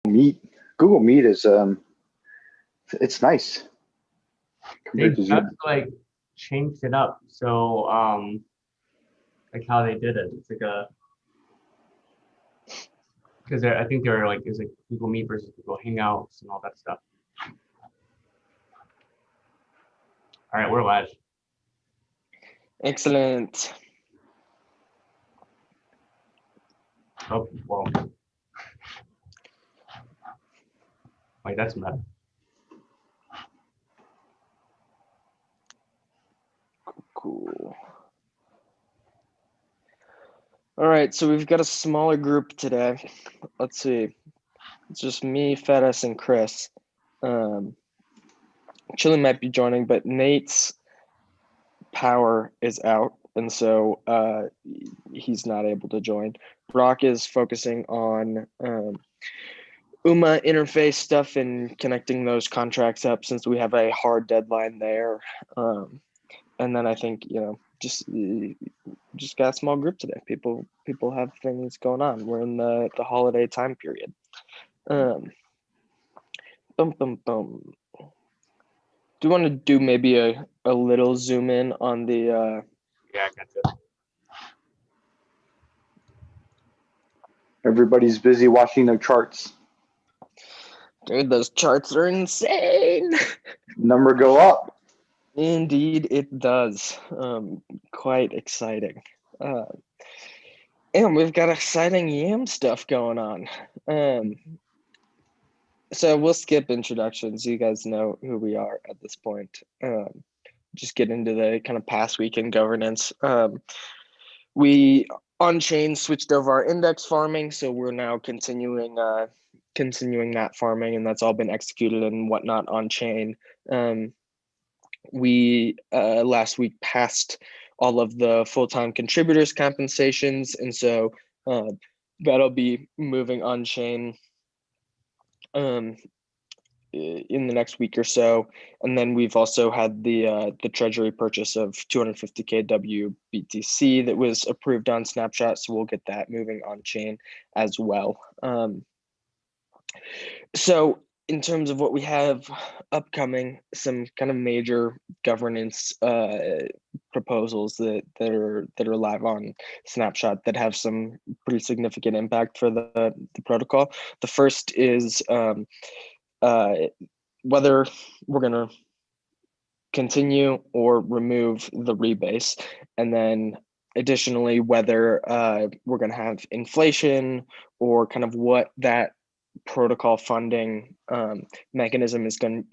Meet. Google Meet is it's nice They compared to just Zoom. like changed it up. So like how they did it. It's like a because I think they're like it's like Google Meet versus Google Hangouts and all that stuff. All right, we're live. Excellent. Oh well, like that's meta. Cool. All right, so we've got a smaller group today. Let's see. It's just me, Fettis, and Chris. Chili might be joining, but Nate's power is out, and so he's not able to join. Brock is focusing on UMA interface stuff and connecting those contracts up since we have a hard deadline there. And then I think just got a small group today. People have things going on. We're in the holiday time period. Bum bum bum. Do you want to do maybe a little zoom in on the Yeah, I gotcha. Everybody's busy watching their charts. dude, those charts are insane. Number go up. Indeed it does. Quite exciting. And we've got exciting YAM stuff going on. So we'll skip introductions. You guys know who we are at this point. Just get into the kind of past week in governance. We on-chain switched over our index farming, so we're now continuing that farming, and that's all been executed and whatnot on chain. We last week passed all of the full-time contributors compensations, and so that'll be moving on chain in the next week or so. And then we've also had the treasury purchase of 250k WBTC that was approved on Snapshot, so we'll get that moving on chain as well. So in terms of what we have upcoming, some kind of major governance proposals that are live on Snapshot that have some pretty significant impact for the protocol. The first is whether we're going to continue or remove the rebase, and then additionally whether we're going to have inflation or kind of what that protocol funding mechanism is going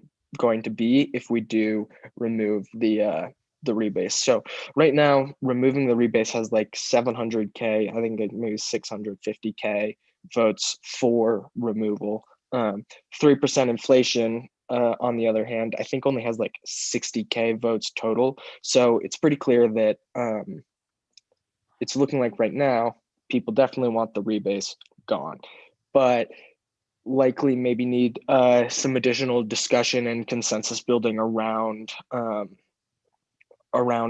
to be if we do remove the rebase. So right now, removing the rebase has like 700k, I think maybe 650k votes for removal. 3% inflation, on the other hand, I think only has like 60k votes total. So it's pretty clear that it's looking like right now people definitely want the rebase gone, but likely maybe need some additional discussion and consensus building around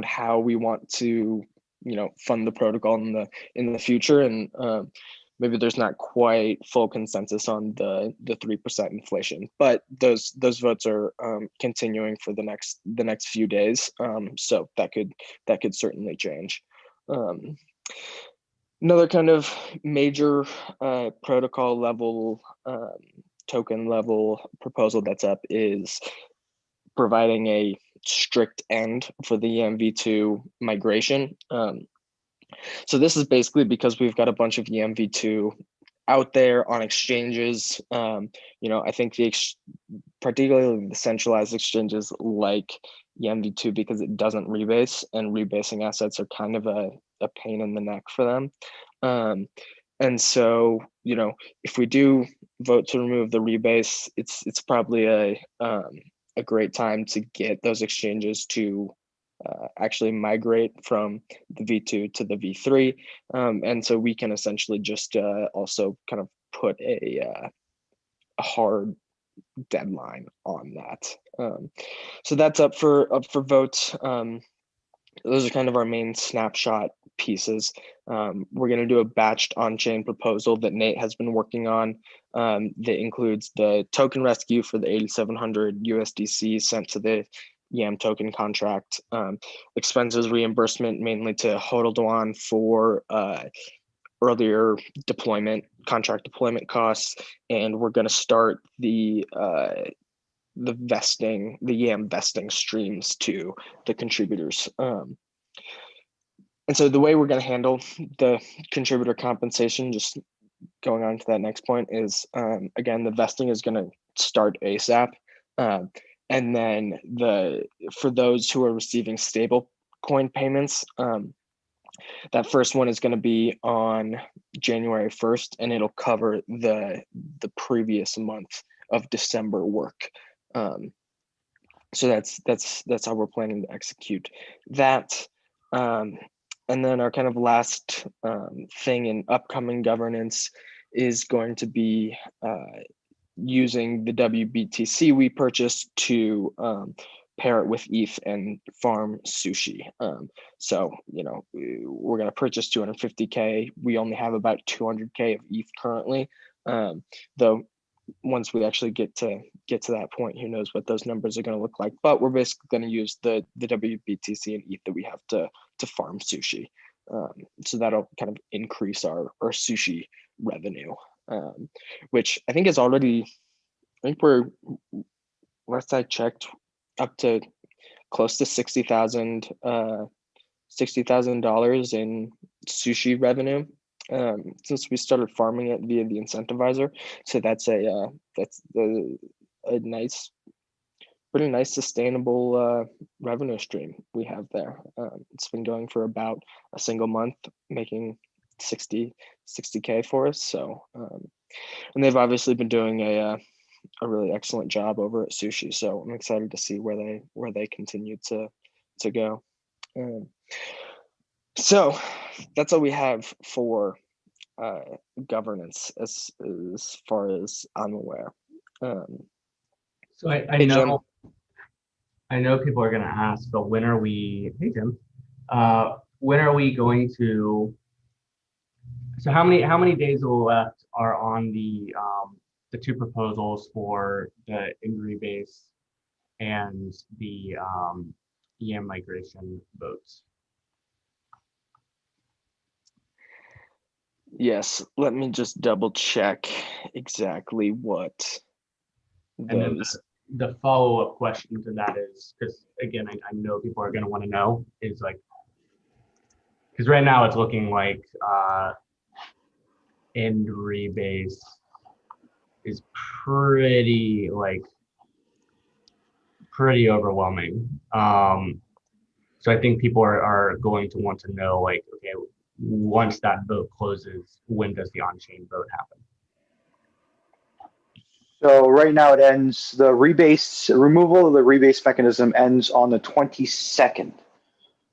how we want to fund the protocol in the future, and maybe there's not quite full consensus on the 3% inflation, but those votes are continuing for the next few days, so that could certainly change. Another kind of major protocol level, token level proposal that's up is providing a strict end for the EMV2 migration. So this is basically because we've got a bunch of EMV2 out there on exchanges. I think particularly the centralized exchanges like EMV2 because it doesn't rebase, and rebasing assets are kind of a pain in the neck for them. And so, if we do vote to remove the rebase, it's probably a great time to get those exchanges to actually migrate from the V2 to the V3. And so we can essentially just also kind of put a hard deadline on that. So that's up for votes. Those are kind of our main snapshot pieces. We're going to do a batched on-chain proposal that Nate has been working on that includes the token rescue for the 8,700 USDC sent to the YAM token contract, expenses reimbursement mainly to Hodl Dwan for earlier contract deployment costs, and we're going to start the YAM vesting streams to the contributors. And so the way we're going to handle the contributor compensation, just going on to that next point, is again, the vesting is going to start ASAP. And then for those who are receiving stable coin payments, that first one is going to be on January 1st, and it'll cover the previous month of December work. So that's how we're planning to execute that. And then our kind of last thing in upcoming governance is going to be using the WBTC we purchased to pair it with ETH and farm sushi. So, we're going to purchase 250K. We only have about 200K of ETH currently, though once we actually get to that point, who knows what those numbers are going to look like. But we're basically going to use the WBTC and ETH that we have to farm sushi. So that'll kind of increase our sushi revenue, which I think is already, we're, last I checked, up to close to $60,000 in sushi revenue since we started farming it via the incentivizer. So that's a nice, pretty nice sustainable revenue stream we have there. It's been going for about a single month, making 60K for us. So and they've obviously been doing a really excellent job over at Sushi. So I'm excited to see where they continue to go. So that's all we have for governance as far as I'm aware. So I Hey, Jim. know people are going to ask, but when are we? Hey Jim, when are we going to? So how many days left are on the two proposals for the Ingri base and the EM migration votes? Yes, let me just double check exactly what And then those. the follow-up question to that is, because again, I know people are going to want to know, is like, because right now it's looking like Ingri base is pretty overwhelming. So I think people are going to want to know, like, okay, once that vote closes, when does the on-chain vote happen? So right now it ends, the removal of the rebase mechanism ends on the 22nd.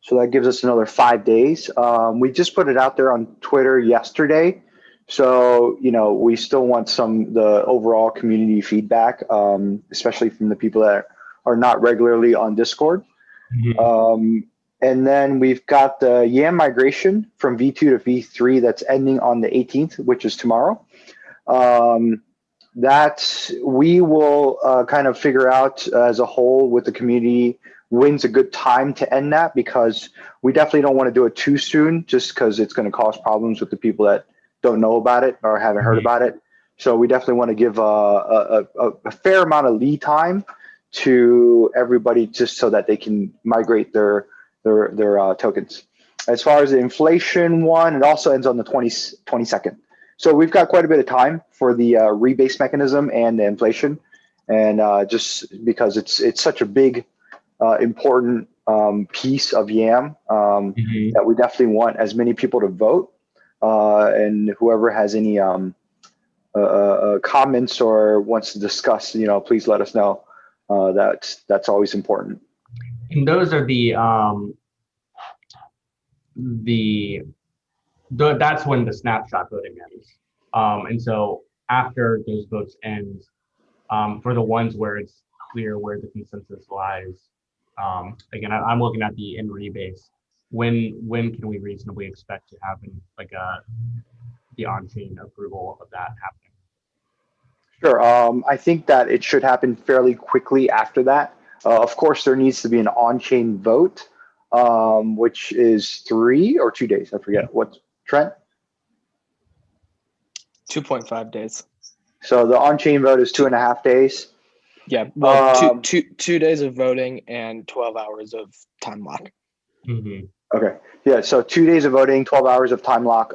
So that gives us another 5 days. We just put it out there on Twitter yesterday. So, we still want the overall community feedback, especially from the people that are not regularly on Discord. Mm-hmm. And then we've got the YAM migration from V2 to V3 that's ending on the 18th, which is tomorrow. That we will kind of figure out as a whole with the community when's a good time to end that, because we definitely don't want to do it too soon, just because it's going to cause problems with the people that don't know about it or haven't heard about it. So we definitely want to give a fair amount of lead time to everybody, just so that they can migrate their tokens. As far as the inflation one, it also ends on the 22nd. So we've got quite a bit of time for the rebase mechanism and the inflation, and just because it's such a big, important piece of YAM that we definitely want as many people to vote, and whoever has any comments or wants to discuss, please let us know. That's always important. And those are that's when the snapshot voting ends. And so after those votes end, for the ones where it's clear where the consensus lies, again, I'm looking at the Ingri base. When can we reasonably expect to have the on-chain approval of that happening? Sure. I think that it should happen fairly quickly after that. Of course, there needs to be an on-chain vote, which is 3 or 2 days. I forget what, Trent. 2.5 days. So the on-chain vote is 2.5 days. Yeah, well, Um, 2 days of voting and 12 hours of time lock. Mhm. Okay. Yeah. So 2 days of voting, 12 hours of time lock.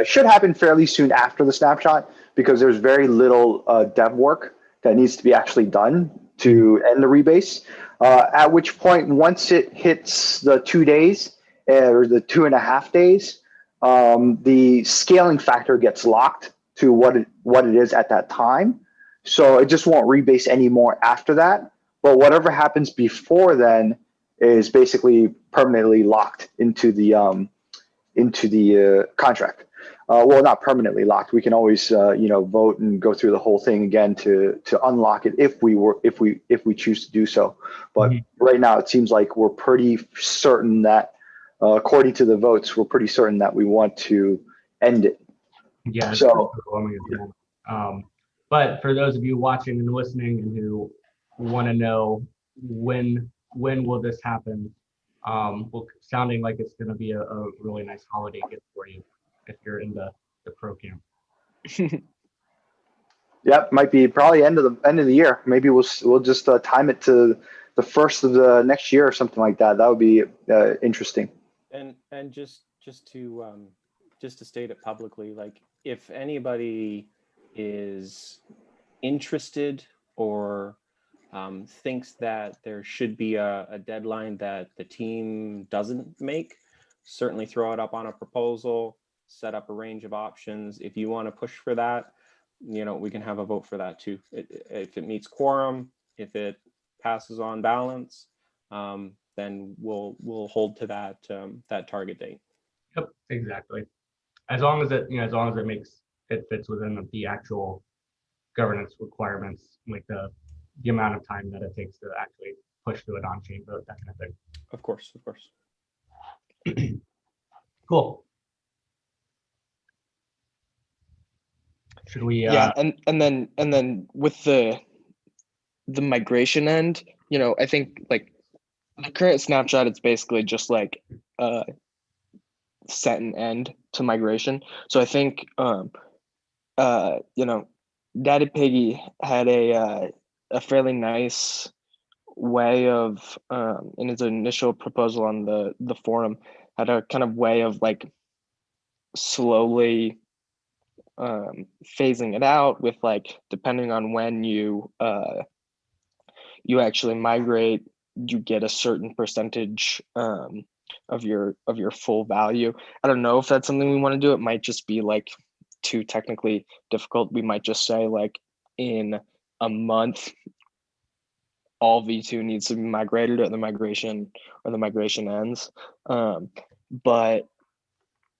It should happen fairly soon after the snapshot because there's very little dev work that needs to be actually done to end the rebase. At which point, once it hits the 2 days or the 2.5 days, the scaling factor gets locked to what it is at that time. So it just won't rebase anymore after that. But whatever happens before then is basically permanently locked into the contract. Well, not permanently locked. We can always vote and go through the whole thing again to unlock it if we choose to do so. But Mhm. right now, it seems like we're pretty certain that according to the votes, we're pretty certain that we want to end it. Yeah, it's pretty So overwhelming at the moment. But for those of you watching and listening and who want to know when will this happen, well, sounding like it's going to be a really nice holiday gift for you if you're in the pro camp. yeah, might be probably end of the year. Maybe we'll just time it to the first of the next year or something like that. That would be interesting. And just to state it publicly, like if anybody is interested or thinks that there should be a deadline that the team doesn't make, certainly throw it up on a proposal, set up a range of options. If you want to push for that, we can have a vote for that too. If it meets quorum, if it passes on balance, then we'll hold to that target date. Yep, exactly. As long as as long as it fits within the actual governance requirements, like the amount of time that it takes to actually push through an on-chain vote, that kind of thing. Of course. Cool. Should we? Yeah, and then with the migration end, I think like the current snapshot, it's basically just like set an end to migration. So I think Daddy Piggy had a fairly nice way of in his initial proposal on the forum, had a kind of way of like slowly phasing it out with, like, depending on when you actually migrate, you get a certain percentage of your full value. I don't know if that's something we want to do. It might just be like too technically difficult. We might just say, like, in a month all V2 needs to be migrated, or the migration ends. But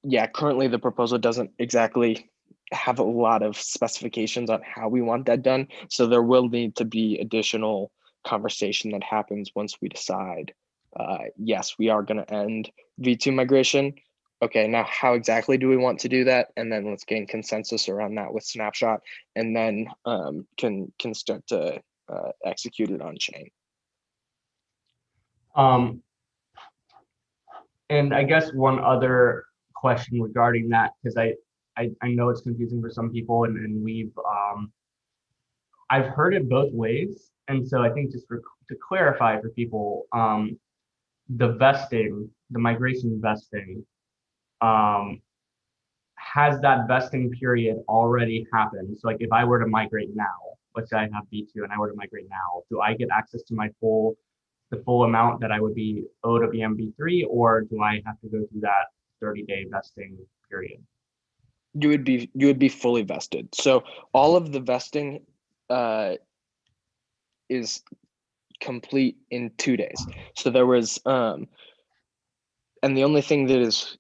yeah, currently the proposal doesn't exactly have a lot of specifications on how we want that done. So there will need to be additional conversation that happens once we decide, yes, we are going to end V2 migration. Okay, now how exactly do we want to do that? And then let's gain consensus around that with Snapshot, and then can start to execute it on chain. And I guess one other question regarding that, because I know it's confusing for some people, and I've heard it both ways, and so I think just to clarify for people, the migration vesting, um, has that vesting period already happened? So like if I were to migrate now, let's say I have V2 and I were to migrate now, do I get access to the full amount that I would be owed of EMV3, or do I have to go through that 30-day vesting period? You would be fully vested. So all of the vesting is complete in 2 days. So there was and the only thing that is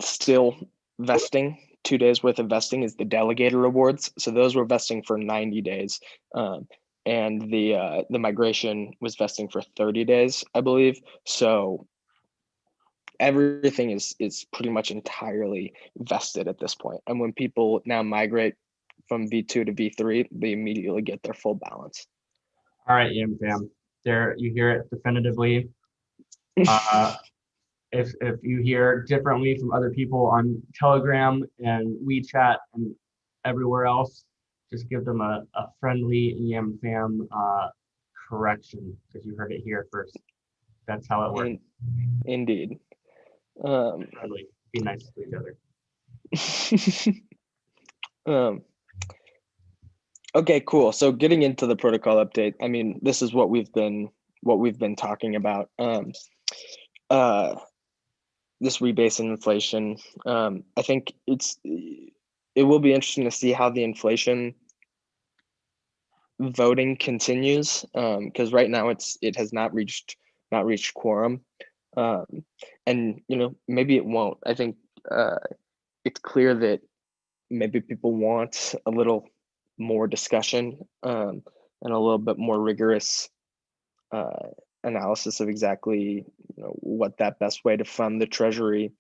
still vesting, 2 days worth of vesting, is the delegator rewards. So those were vesting for 90 days. And the migration was vesting for 30 days, I believe. So everything is pretty much entirely vested at this point. And when people now migrate from V2 to V3, they immediately get their full balance. All right, Yam fam. There, you hear it definitively. If you hear differently from other people on Telegram and WeChat and everywhere else, just give them a friendly Yam fam correction, because you heard it here first. That's how it works. Indeed. Friendly. Be nice to each other. Okay, cool. So getting into the protocol update, I mean, this is what we've been talking about. This rebase and inflation. I think it will be interesting to see how the inflation voting continues, because right now it has not reached quorum, and maybe it won't. I think it's clear that maybe people want a little more discussion, and a little bit more rigorous analysis of exactly what that best way to fund the treasury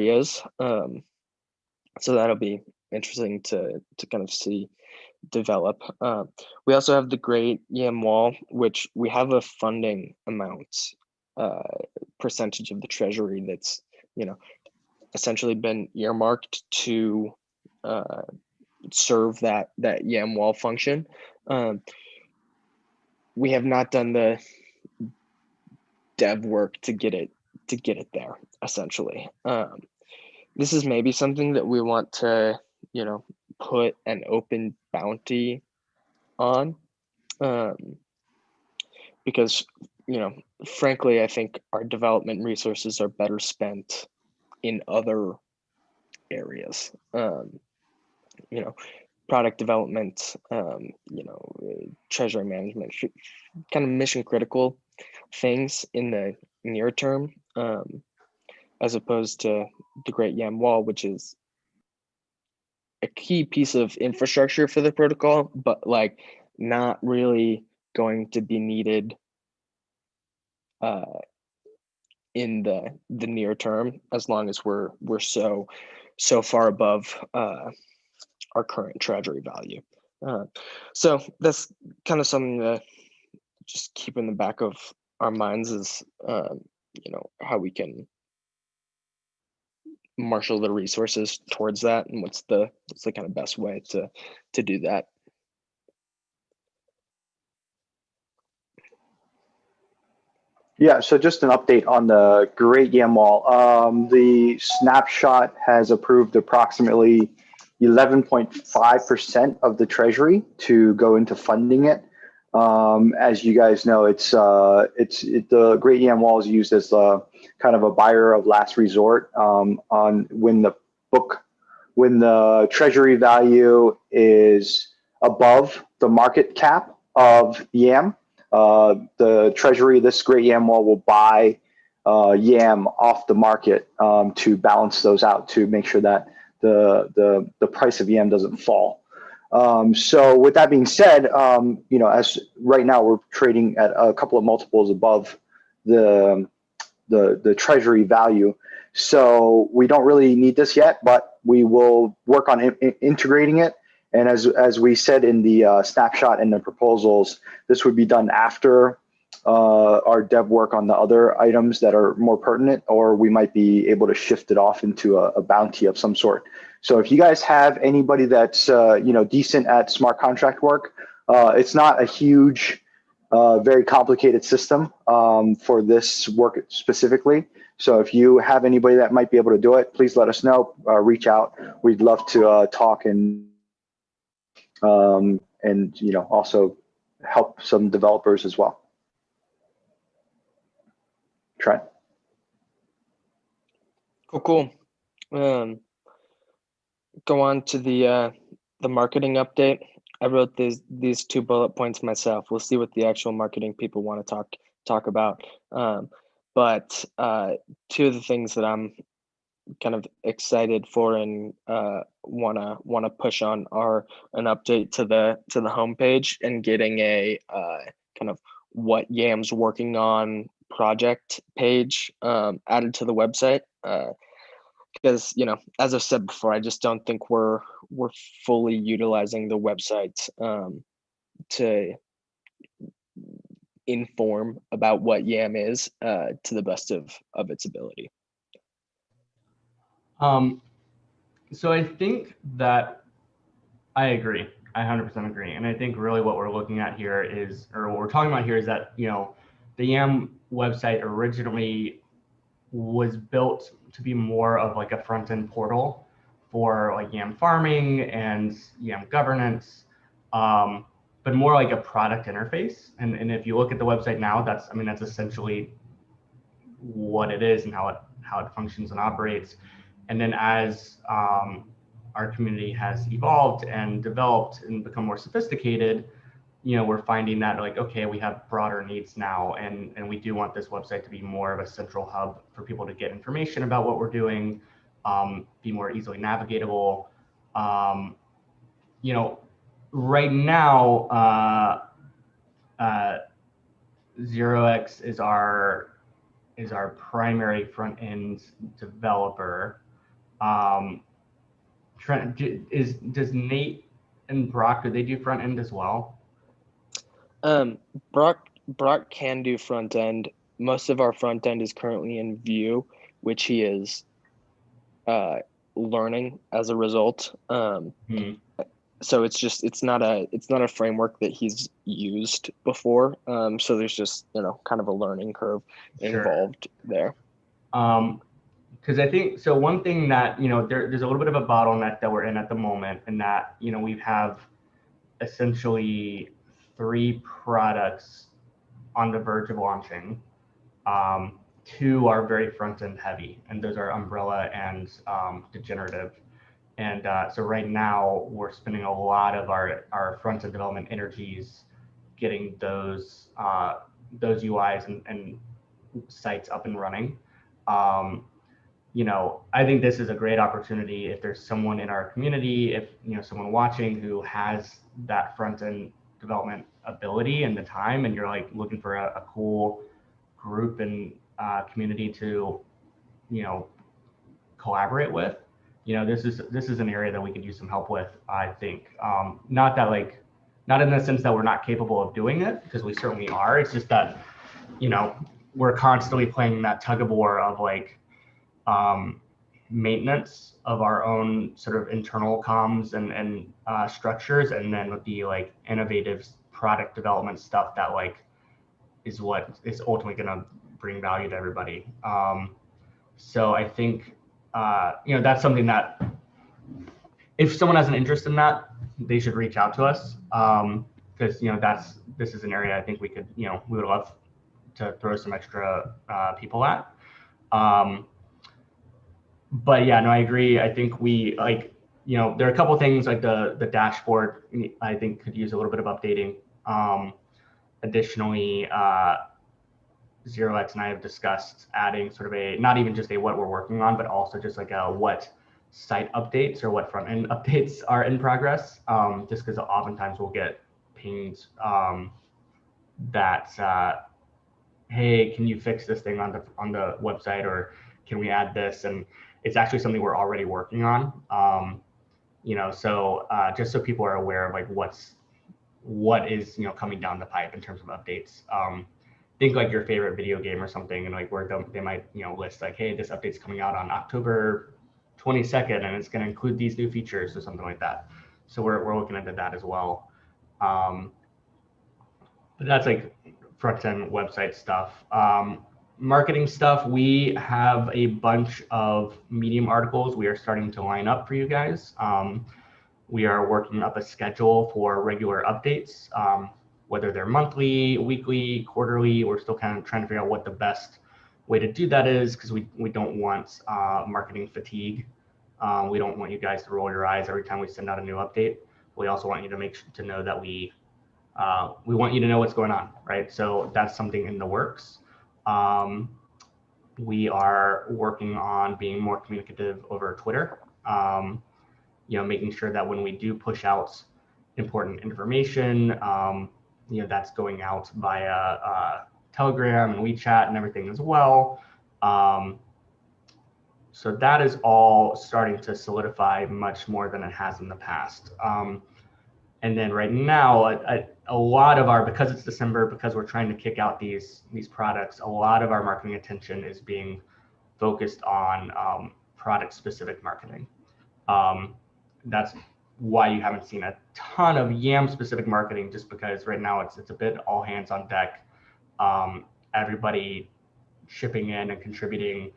is. So that'll be interesting to kind of see develop. We also have the Great Yam Wall, which we have a funding amount percentage of the treasury that's essentially been earmarked to serve that Yam Wall function. We have not done the dev work to get it there, essentially. This is maybe something that we want to put an open bounty on, because frankly, I think our development resources are better spent in other areas. Product development, treasury management, kind of mission critical things in the near term, as opposed to the Great Yam Wall, which is a key piece of infrastructure for the protocol, but like not really going to be needed in the near term, as long as we're so far above our current treasury value. So that's kind of something to just keep in the back of our minds, is how we can marshal the resources towards that, and what's the kind of best way to do that. Yeah, so just an update on the Great Yam Wall. The snapshot has approved approximately 11.5% of the treasury to go into funding it. As you guys know, the Great Yam Wall is used as kind of a buyer of last resort on when the treasury value is above the market cap of YAM. The treasury, this Great Yam Wall, will buy YAM off the market to balance those out, to make sure that the price of YAM doesn't fall. So with that being said, as right now we're trading at a couple of multiples above the treasury value. So we don't really need this yet, but we will work on integrating it. And as we said in the snapshot and the proposals, this would be done after our dev work on the other items that are more pertinent, or we might be able to shift it off into a bounty of some sort. So if you guys have anybody that's decent at smart contract work, it's not a huge, very complicated system for this work specifically. So if you have anybody that might be able to do it, please let us know. Reach out. We'd love to talk and also help some developers as well. Trent. Cool. Go on to the marketing update. I wrote these 2 bullet points myself. We'll see what the actual marketing people want to talk about. But 2 of the things that I'm kind of excited for and wanna push on are an update to the homepage, and getting a kind of what YAM's working on project page added to the website. because as I've said before, I just don't think we're fully utilizing the website to inform about what YAM is to the best of its ability. So I think that I agree. I 100% agree. And I think really what we're looking at here is, or what we're talking about here is that, the YAM website originally was built to be more of like a front-end portal for like YAM farming and YAM governance, but more like a product interface. And if you look at the website now, that's essentially what it is and how it functions and operates. And then as our community has evolved and developed and become more sophisticated, we're finding that like, okay, we have broader needs now, and we do want this website to be more of a central hub for people to get information about what we're doing, be more easily navigatable. Right now, ZeroX is our primary front end developer. Trent, does Nate and Brock, do they do front end as well? Brock can do front end. Most of our front end is currently in Vue, which he is learning as a result. So it's not a framework that he's used before. So there's just kind of a learning curve involved there. Because I think so. One thing that there's a little bit of a bottleneck that we're in at the moment, and that we have essentially 3 products on the verge of launching. 2 are very front end heavy, and those are Umbrella and Degenerative. And so right now we're spending a lot of our front end development energies getting those UIs and sites up and running. I think this is a great opportunity if there's someone in our community, if someone watching who has that front end development ability and the time, and you're like looking for a cool group and community to collaborate with. This is an area that we could use some help with, I think. Not in the sense that we're not capable of doing it, because we certainly are. It's just that we're constantly playing that tug of war of like maintenance of our own sort of internal comms and structures, and then with the like innovative product development stuff that like is what is ultimately going to bring value to everybody. So I think that's something that if someone has an interest in that, they should reach out to us, because this is an area I think we could we would love to throw some extra people at. But yeah, no, I agree. I think we there are a couple of things like the dashboard I think could use a little bit of updating. Additionally, ZeroX and I have discussed adding sort of not even just what we're working on, but also just like what site updates or what front end updates are in progress. Just because oftentimes we'll get pinged that hey, can you fix this thing on the website, or can we add this? And it's actually something we're already working on. So just so people are aware of like what is coming down the pipe in terms of updates. Think like your favorite video game or something, and like where they might list like, hey, this update's coming out on October 22nd, and it's going to include these new features or something like that. So we're looking into that as well. But that's like front end website stuff. Marketing stuff, we have a bunch of Medium articles we are starting to line up for you guys. We are working up a schedule for regular updates, whether they're monthly, weekly, quarterly. We're still kind of trying to figure out what the best way to do that is, because we don't want marketing fatigue. We don't want you guys to roll your eyes every time we send out a new update. We also want you to know that we want you to know what's going on, right? So that's something in the works. We are working on being more communicative over Twitter, making sure that when we do push out important information, that's going out via Telegram and WeChat and everything as well. So that is all starting to solidify much more than it has in the past. And then right now, a lot of our, because it's December, because we're trying to kick out these products, a lot of our marketing attention is being focused on product specific marketing. That's why you haven't seen a ton of Yam specific marketing, just because right now it's a bit all hands on deck. Everybody shipping in and contributing.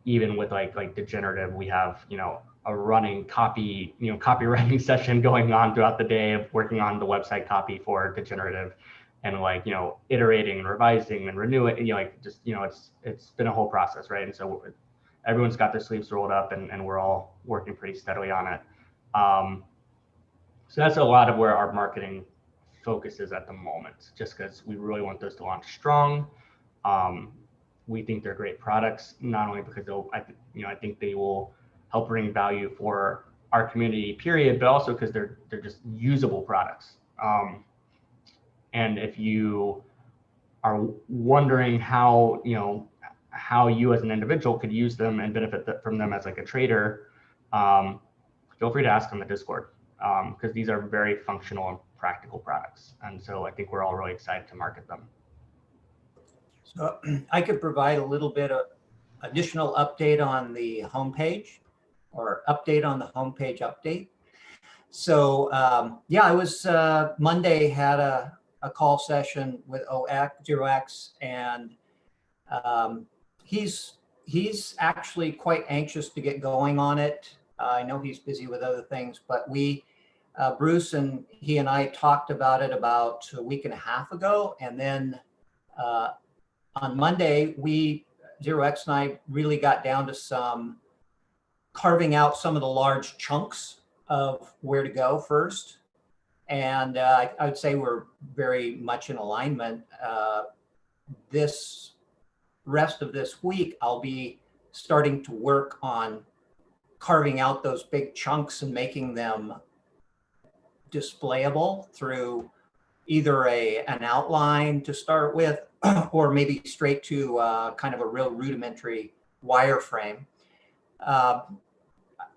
Even with like Degenerative, we have, a running copywriting session going on throughout the day of working on the website copy for Degenerative, and iterating and revising and renewing, it's been a whole process, right? And so everyone's got their sleeves rolled up, and we're all working pretty steadily on it. So that's a lot of where our marketing focus is at the moment, just because we really want those to launch strong. We think they're great products, not only because I think they will help bring value for our community, period, but also because they're just usable products. And if you are wondering how you as an individual could use them and benefit from them as like a trader, feel free to ask on the Discord, because these are very functional and practical products. And so I think we're all really excited to market them. So I could provide a little bit of additional update on the homepage, or update on the homepage update. So yeah, I was Monday had a call session with Zero X, and he's actually quite anxious to get going on it. I know he's busy with other things, but Bruce and he and I talked about it about a week and a half ago, and then on Monday, Zero X and I really got down to carving out some of the large chunks of where to go first. And I would say we're very much in alignment. This rest of this week, I'll be starting to work on carving out those big chunks and making them displayable through either an outline to start with, or maybe straight to kind of a real rudimentary wireframe.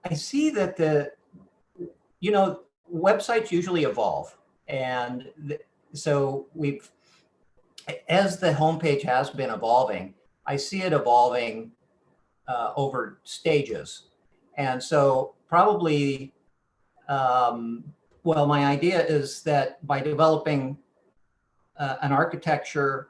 I see that websites usually evolve. And so as the homepage has been evolving, I see it evolving over stages. And so probably, well, my idea is that by developing an architecture,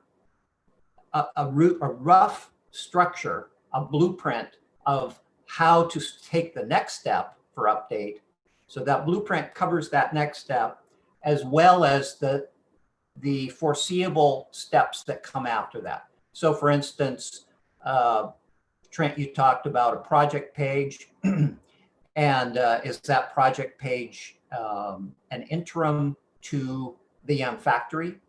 a rough structure, a blueprint of how to take the next step for update. So that blueprint covers that next step, as well as the foreseeable steps that come after that. So for instance, Trent, you talked about a project page, and is that project page an interim to the Yam Factory?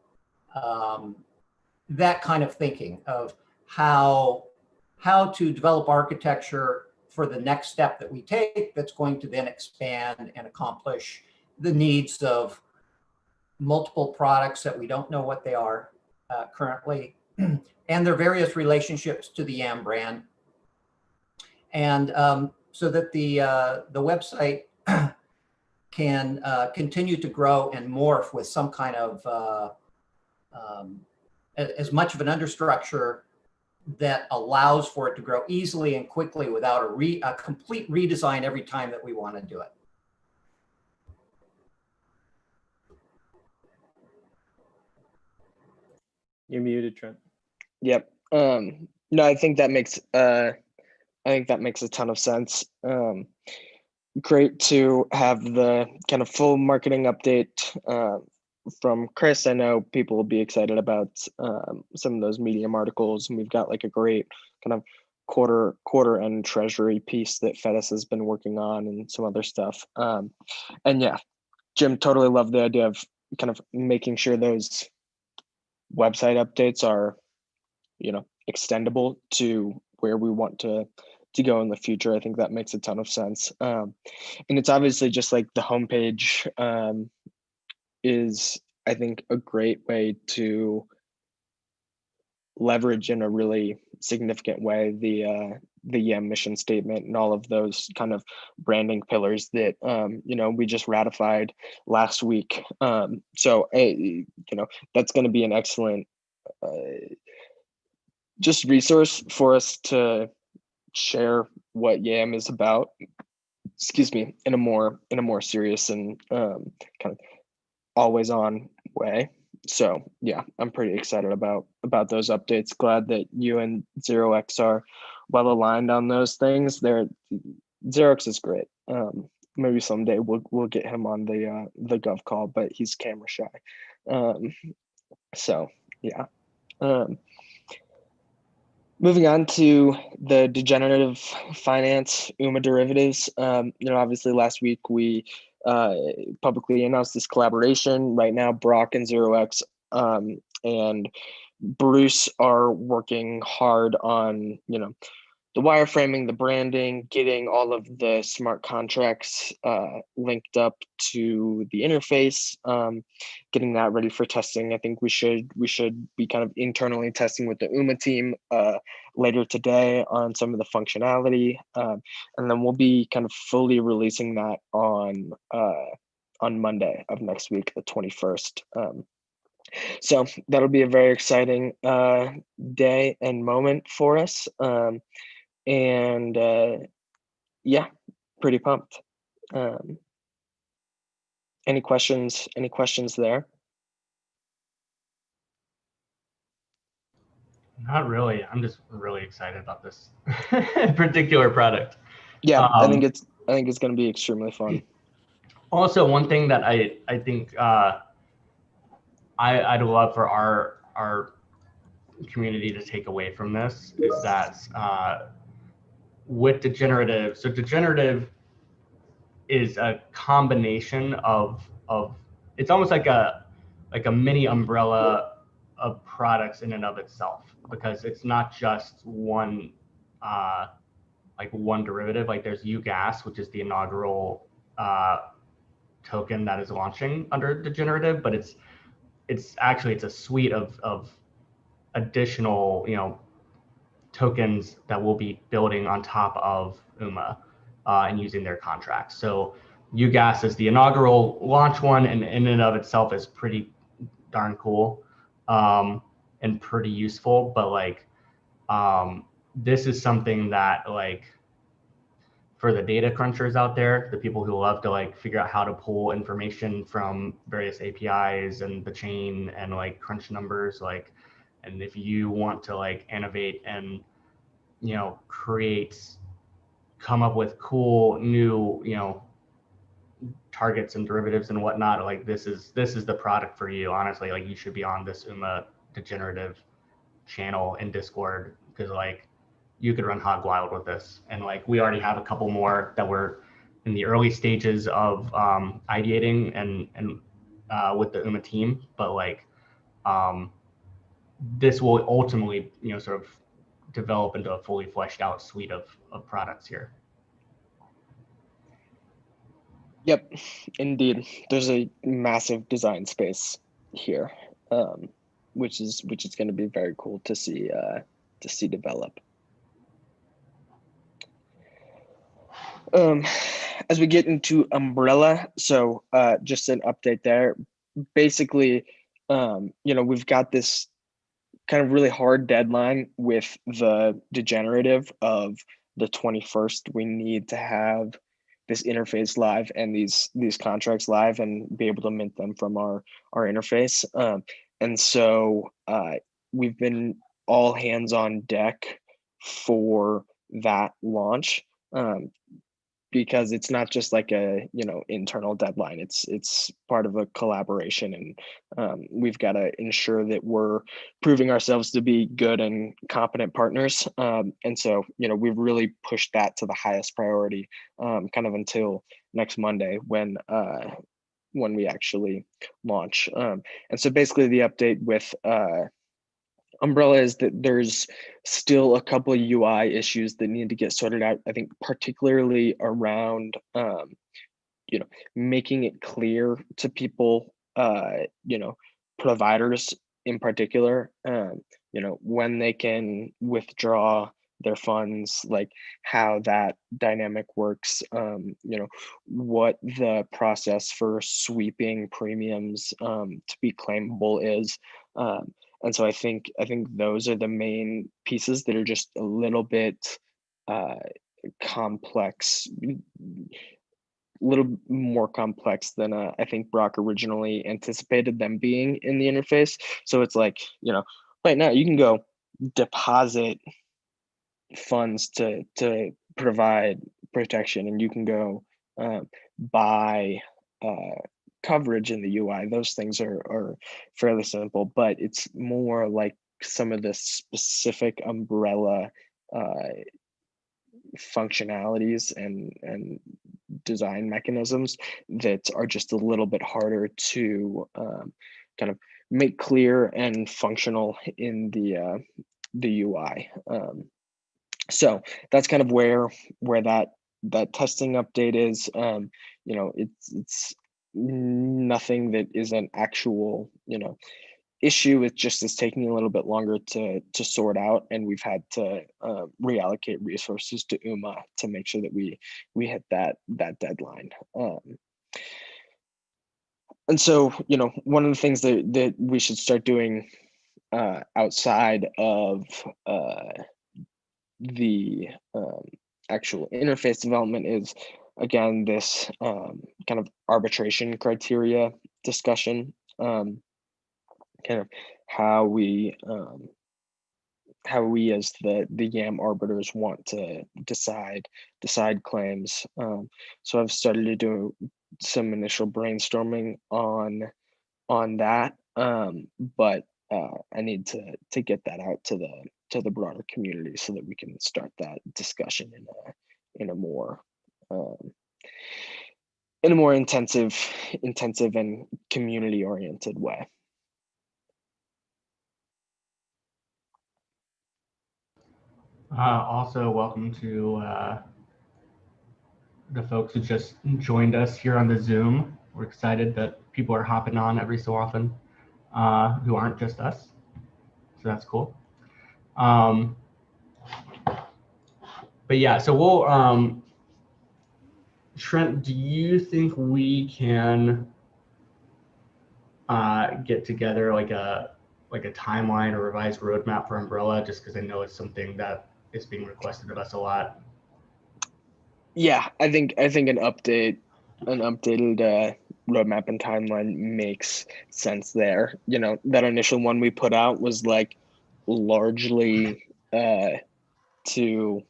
That kind of thinking of how to develop architecture for the next step that we take that's going to then expand and accomplish the needs of multiple products that we don't know what they are currently, and their various relationships to the Yam brand. And so that the website can continue to grow and morph with some kind of as much of an understructure that allows for it to grow easily and quickly without a complete redesign every time that we want to do it. You're muted, Trent. Yep. No, I think that makes a ton of sense. Great to have the kind of full marketing update from Chris. I know people will be excited about some of those Medium articles, and we've got like a great kind of quarter end treasury piece that Fedis has been working on, and some other stuff. And yeah, Jim, totally love the idea of kind of making sure those website updates are, extendable to where we want to go in the future. I think that makes a ton of sense. And it's obviously just like the homepage is, I think, a great way to leverage in a really significant way the YAM mission statement and all of those kind of branding pillars that we just ratified last week. That's going to be an excellent just resource for us to share what YAM is about. Excuse me, in a more serious and kind of always on way. So yeah, I'm pretty excited about those updates. Glad that you and ZeroX are well aligned on those things. ZeroX is great. Maybe someday we'll get him on the Gov call, but he's camera shy. So yeah. Moving on to the degenerative finance UMA derivatives. Obviously last week we publicly announced this collaboration. Right now, Brock and ZeroX and Bruce are working hard on, the wireframing, the branding, getting all of the smart contracts linked up to the interface, getting that ready for testing. I think we should be kind of internally testing with the UMA team later today on some of the functionality, and then we'll be kind of fully releasing that on Monday of next week, the 21st. So that'll be a very exciting day and moment for us. And yeah, pretty pumped. Any questions there? Not really. I'm just really excited about this particular product. Yeah, I think it's going to be extremely fun. Also, one thing that I think I'd love for our community to take away from this is that with degenerative, so degenerative is a combination of it's almost like a mini umbrella of products in and of itself, because it's not just one one derivative. Like there's UGAS, which is the inaugural token that is launching under degenerative, but it's a suite of additional tokens that we'll be building on top of UMA and using their contracts. So UGAS is the inaugural launch one, and in and of itself is pretty darn cool and pretty useful. But this is something that for the data crunchers out there, the people who love to figure out how to pull information from various APIs and the chain and crunch numbers, and if you want to innovate and come up with cool new targets and derivatives and whatnot, this is the product for you. Honestly, you should be on this UMA degenerative channel in Discord, because you could run hog wild with this. And we already have a couple more that we're in the early stages of ideating and with the UMA team, but this will ultimately sort of develop into a fully fleshed out suite of products here. Yep, indeed. There's a massive design space here, which is going to be very cool to see develop. As we get into Umbrella, so just an update there. Basically, we've got this kind of really hard deadline with the degenerative of the 21st. We need to have this interface live and these contracts live and be able to mint them from our interface. And so we've been all hands on deck for that launch. Because it's not just a internal deadline, it's part of a collaboration, and we've got to ensure that we're proving ourselves to be good and competent partners, and so we've really pushed that to the highest priority kind of until next Monday when we actually launch. And so basically the update with Umbrella is that there's still a couple of UI issues that need to get sorted out. I think particularly around, making it clear to people, providers in particular, when they can withdraw their funds, like how that dynamic works, what the process for sweeping premiums to be claimable is. And so I think those are the main pieces that are just a little bit complex, little more complex than I think Brock originally anticipated them being in the interface. So it's like, right now you can go deposit funds to provide protection, and you can go buy coverage in the UI. Those things are fairly simple, but it's more like some of the specific umbrella functionalities and design mechanisms that are just a little bit harder to kind of make clear and functional in the UI. So that's kind of where that testing update is. It's nothing that is an actual issue. It just is taking a little bit longer to sort out, and we've had to reallocate resources to UMA to make sure that we hit that deadline. And so one of the things that we should start doing outside of the actual interface development is, again, this kind of arbitration criteria discussion, kind of how we as the YAM arbiters want to decide claims. So I've started to do some initial brainstorming on that, but I need to get that out to the broader community so that we can start that discussion in a more intensive and community oriented way. Also, welcome to the folks who just joined us here on the Zoom. We're excited that people are hopping on every so often who aren't just us. So that's cool. But yeah, so we'll, Trent, do you think we can get together like a timeline or revised roadmap for Umbrella, just because I know it's something that is being requested of us a lot? Yeah, I think an updated roadmap and timeline makes sense there. That initial one we put out was like largely to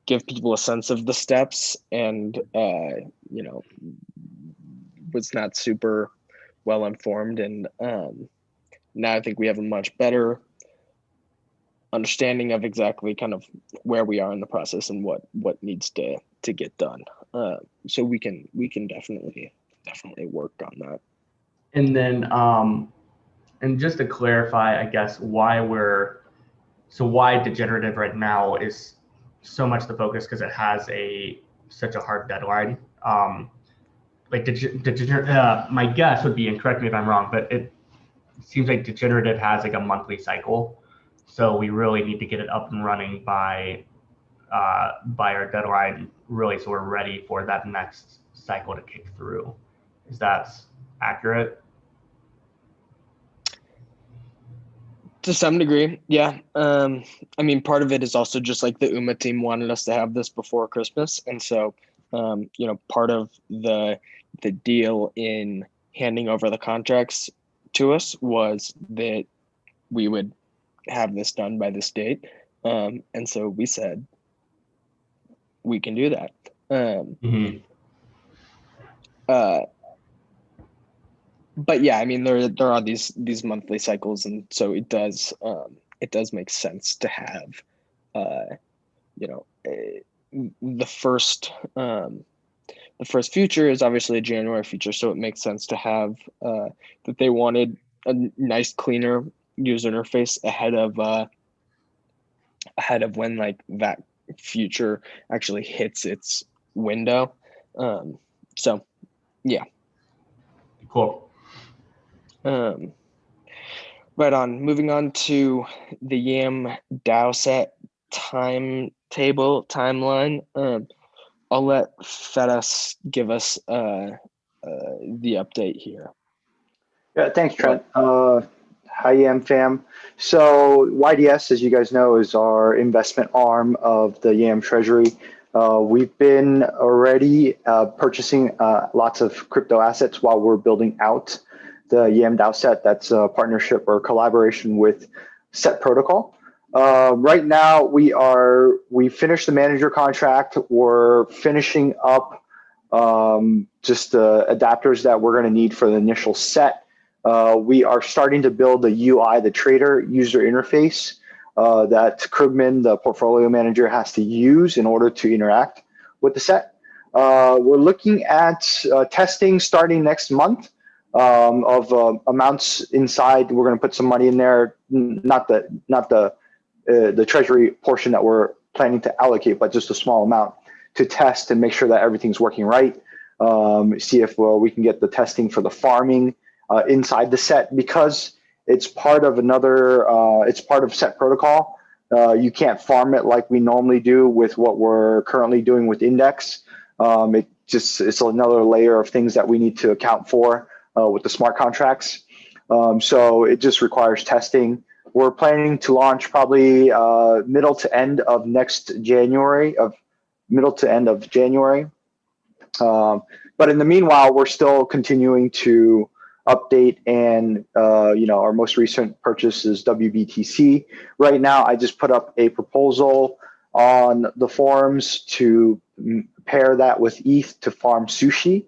give people a sense of the steps, and was not super well informed. And now I think we have a much better understanding of exactly kind of where we are in the process and what needs to get done. So we can definitely work on that. And then, and just to clarify, I guess, why degenerative right now is so much the focus, because it has such a hard deadline. Like my guess would be, and correct me if I'm wrong, but it seems like degenerative has like a monthly cycle. So we really need to get it up and running by our deadline, really, so we're ready for that next cycle to kick through. Is that accurate? To some degree, yeah. I mean, part of it is also just like the UMA team wanted us to have this before Christmas, and so part of the deal in handing over the contracts to us was that we would have this done by this date, and so we said we can do that. But yeah, I mean, there are these monthly cycles, and so it does make sense to have the first feature is obviously a January feature, so it makes sense to have that they wanted a nice, cleaner user interface ahead of when like that feature actually hits its window. So yeah. Cool. Right on. Moving on to the YAM DAO set timeline. I'll let Fedas give us the update here. Yeah, thanks, Trent. Hi, YAM fam. So YDS, as you guys know, is our investment arm of the YAM Treasury. We've been already purchasing lots of crypto assets while we're building out the YAM DAO set. That's a partnership or collaboration with Set Protocol. Right now, we finished the manager contract. We're finishing up just the adapters that we're going to need for the initial set. We are starting to build the UI, the trader user interface that Krugman, the portfolio manager, has to use in order to interact with the set. We're looking at testing starting next month of amounts inside. We're going to put some money in there, not the treasury portion that we're planning to allocate, but just a small amount to test and make sure that everything's working right. See if we can get the testing for the farming inside the set, because it's part of it's part of Set Protocol. You can't farm it like we normally do with what we're currently doing with Index. It's another layer of things that we need to account for with the smart contracts. So it just requires testing. We're planning to launch probably middle to end of January. But in the meanwhile, we're still continuing to update, and our most recent purchase is WBTC. Right now, I just put up a proposal on the forums to pair that with ETH to farm sushi.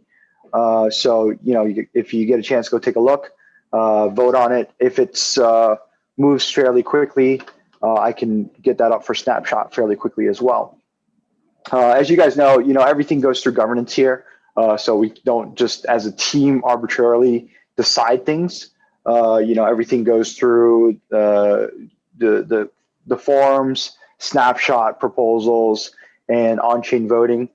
So if you get a chance, go take a look, vote on it. If it's moves fairly quickly, I can get that up for snapshot fairly quickly as well. As you guys know, everything goes through governance here. So we don't just as a team arbitrarily decide things. Everything goes through the forums, snapshot proposals, and on-chain voting,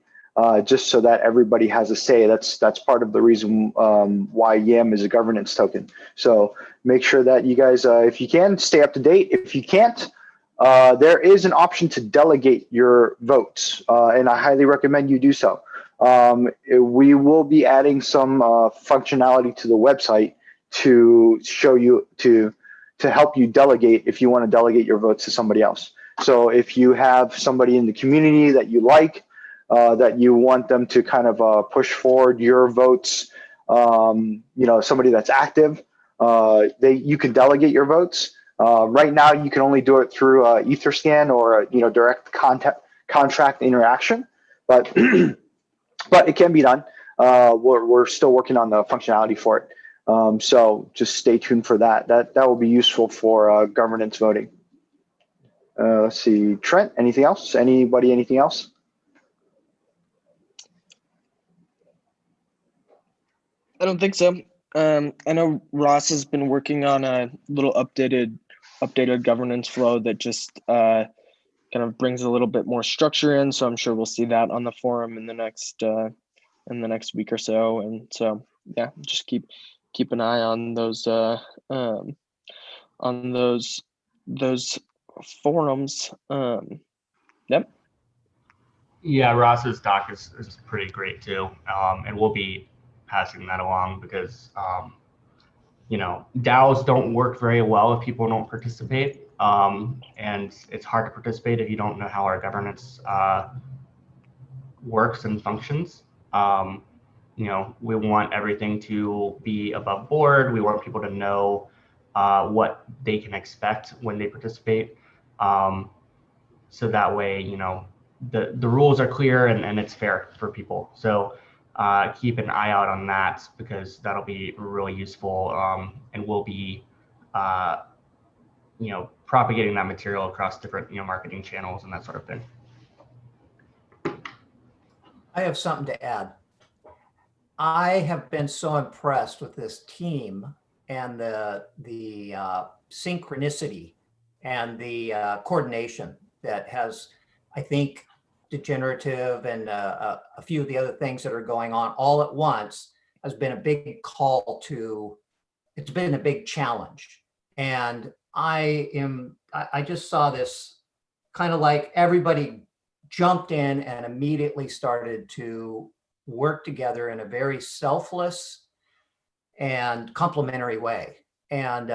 just so that everybody has a say. That's part of the reason why YAM is a governance token. So make sure that you guys, if you can, stay up to date. If you can't, there is an option to delegate your votes, and I highly recommend you do so. We will be adding some functionality to the website to show you to help you delegate if you want to delegate your votes to somebody else. So if you have somebody in the community that you like, that you want them to kind of push forward your votes, somebody that's active, you can delegate your votes. Right now, you can only do it through Etherscan or direct contract interaction, but but it can be done. We're still working on the functionality for it. So just stay tuned for that. That will be useful for governance voting. Let's see, Trent, anything else? Anybody, anything else? I don't think so. I know Ross has been working on a little updated governance flow that just kind of brings a little bit more structure in. So I'm sure we'll see that on the forum in the next week or so. And so yeah, just keep an eye on those forums. Yep. Yeah, Ross's doc is pretty great too, and we'll be passing that along because DAOs don't work very well if people don't participate, and it's hard to participate if you don't know how our governance works and functions. We want everything to be above board. We want people to know what they can expect when they participate, so that way the rules are clear and it's fair for people. So keep an eye out on that, because that'll be really useful, and we'll be propagating that material across different marketing channels and that sort of thing. I have something to add. I have been so impressed with this team and the synchronicity and the coordination that has, I think, Degenerative and a few of the other things that are going on all at once has been a big call to, it's been a big challenge. And I just saw this kind of like everybody jumped in and immediately started to work together in a very selfless and complementary way. And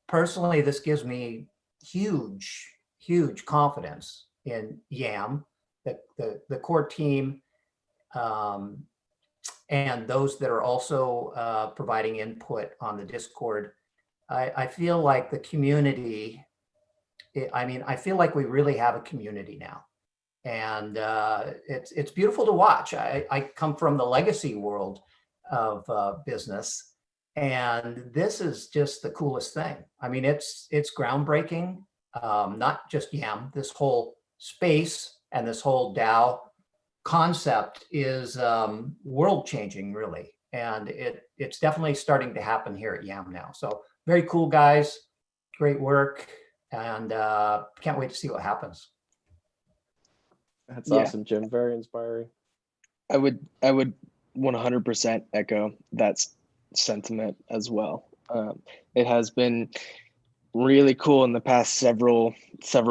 personally, this gives me huge, huge confidence in YAM, the core team, and those that are also providing input on the Discord. I feel like the community, I feel like we really have a community now. And it's beautiful to watch. I come from the legacy world of business, and this is just the coolest thing. I mean, it's groundbreaking. Not just YAM, this whole space and this whole DAO concept is world changing, really. And it's definitely starting to happen here at YAM now. So very cool, guys. Great work. And can't wait to see what happens. That's Yeah. awesome, Jim. Very inspiring. I would 100% echo that sentiment as well. It has been really cool in the past several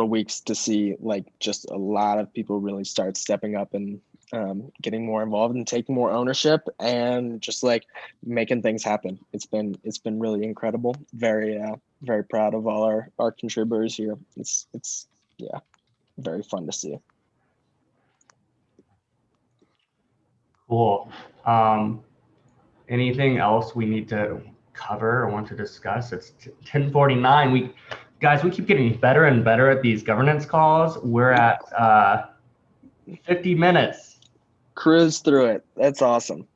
weeks to see like just a lot of people really start stepping up and getting more involved and taking more ownership and just like making things happen. It's been really incredible. Very proud of all our contributors here. It's yeah, very fun to see. Cool. Anything else we need to cover or want to discuss? It's 10:49. We keep getting better and better at these governance calls. We're at 50 minutes. Cruise through it. That's awesome.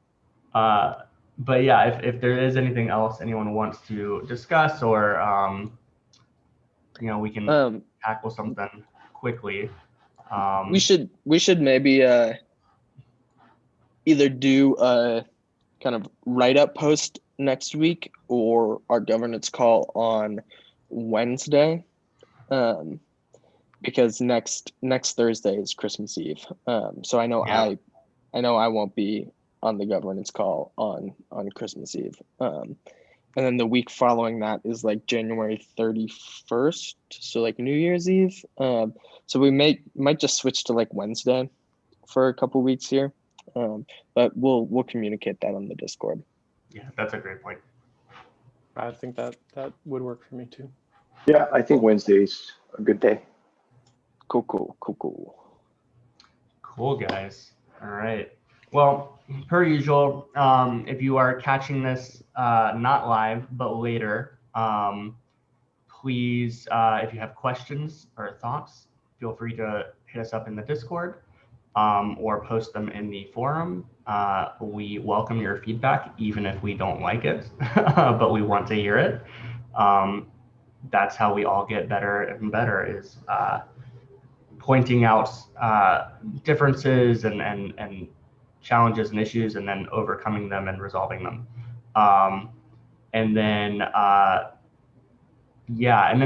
But yeah, if there is anything else anyone wants to discuss, or we can tackle something quickly. We should maybe either do a kind of write-up post next week or our governance call on Wednesday, because next Thursday is Christmas Eve. So I know Yeah. I know I won't be on the governance call on Christmas Eve. And then the week following that is like January 31st, so like New Year's Eve. So we might just switch to like Wednesday for a couple weeks here. But we'll communicate that on the Discord. Yeah, that's a great point. I think that would work for me too. Yeah, I think Wednesday's a good day. Cool. Cool, guys. All right. Well, per usual, if you are catching this not live but later, please, if you have questions or thoughts, feel free to hit us up in the Discord, or post them in the forum. We welcome your feedback, even if we don't like it, but we want to hear it. That's how we all get better and better, is pointing out differences and challenges and issues, and then overcoming them and resolving them. And then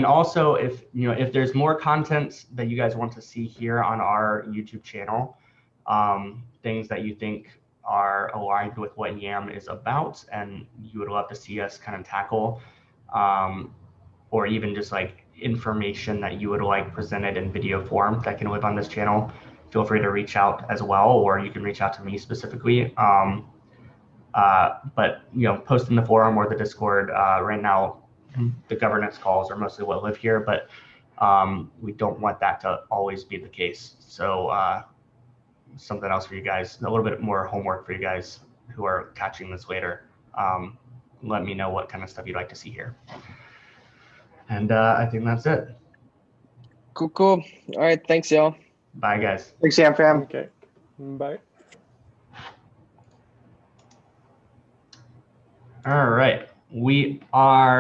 also, if there's more content that you guys want to see here on our YouTube channel, things that you think are aligned with what YAM is about and you would love to see us kind of tackle, or even just like information that you would like presented in video form that can live on this channel, feel free to reach out as well, or you can reach out to me specifically. But post in the forum or the Discord. Right now, the governance calls are mostly what live here, but we don't want that to always be the case. So something else for you guys, a little bit more homework for you guys who are catching this later. Let me know what kind of stuff you'd like to see here. And I think that's it. Cool. All right. Thanks, y'all. Bye, guys. Thanks, Sam fam. Okay. Bye. All right. We are